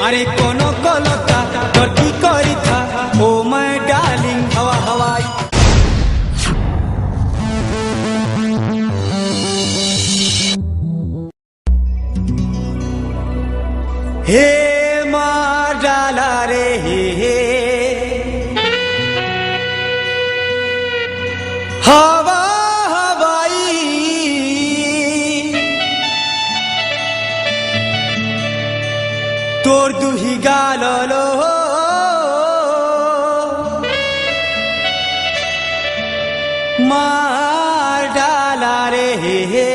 अरे कोनो कलता तोर की करी था ओ माय डार्लिंग हवा हवाई हे मार डाला रे हे हवा हवाई तोर दुही गालो मार डाला रे हे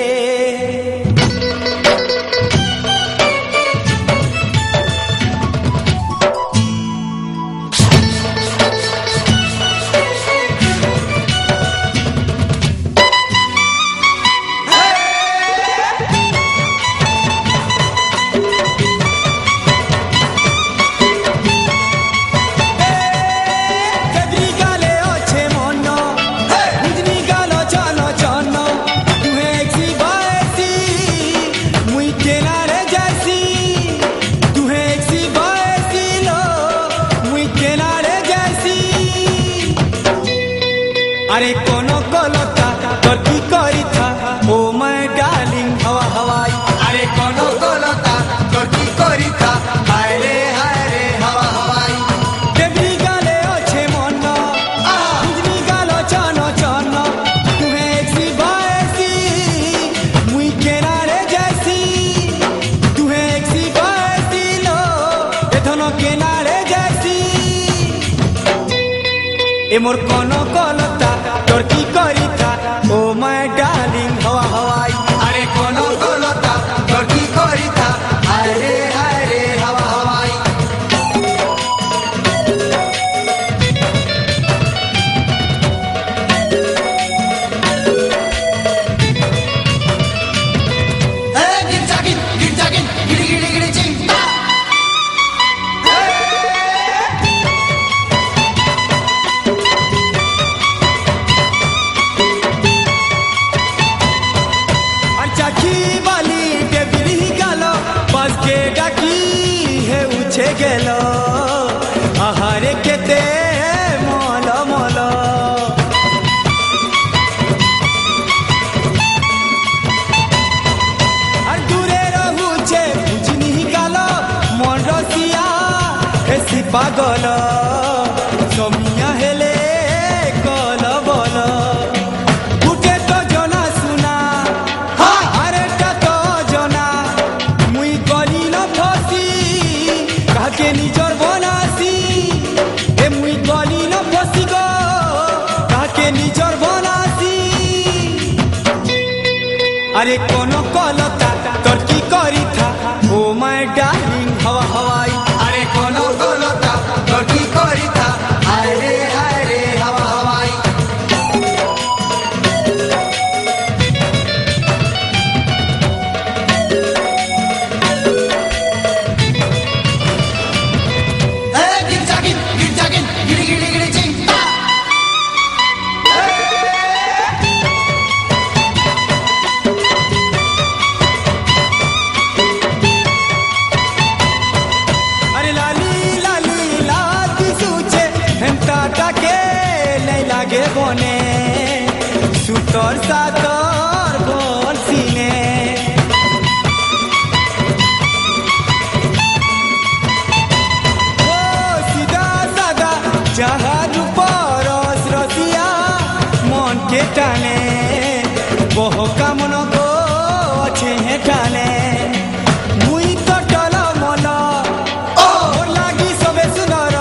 अरे कोनो कलता तोर की करी था ओ माय डार्लिंग हवा हवाई अरे कोनो कलता तोर की करी था हाय रे हवा हवाई देवरी गाले ओछे मन हुजनी गालो चनो चनो तुहे एक्सी बाएसी मुई केनारे जैसी तुहे एक्सी बाएसी लो एथनो केनारे जैसी ए मोर कोनो कलता तोर की करी था ओ माय डार्लिंग हवा हवाई अरे कोनो कलता तोर की करी था हाय रे हवा हवाई गेलो आहारे केते मल मल আর দূরে রহুছে বুঝনি গাল মন রসিয়া হেসি পাগল সমিয়া হেলে কল বল উঠে তো জনা শুনা আরেটা তো জনা মুই গলি ন ফসি কাকে নিজর বনাসি এ মুই গলি ন ফসি গো কাকে নিজর বনাসি আরে কোন কলতা তোর কি করি থা ও মাই ডার্লিং হওয়া হওয়াই আরে কোন কলতা তোর কি করি থা হায় রে হওয়া হওয়াই বনে সুতর সাতর বলছিনে ও সিধা সাদা জাহাজ পরস রসিয়া মন কে টানে বহকা মন গো আছে হেটানে মুই তো টল মল ও লাগি সবে সুন্দর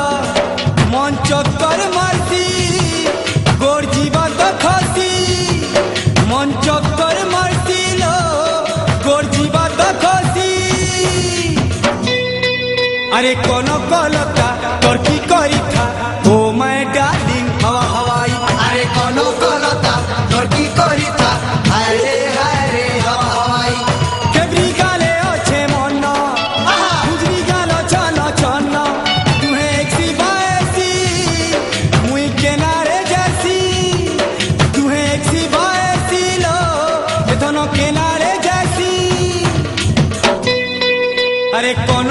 মন চক্কর মারছি গোর জীবন তো খসি মন চক্কর মারছিল গোর জীবন তো খসি আরে কোন কলতা তোর কি করি থা ও মাই ডার্লিং হওয়া হওয়াই আরে কোন কলতা তোর কি করি থা হায় রে হওয়া হওয়াই কেবরি গালে ওছে মন হুজরি গালো চনো চনো তুহে একসি বাএসি মুই কেনারে জেসি তুহে একসি বাএসি লো এথনো কেনারে জেসি अरे कौन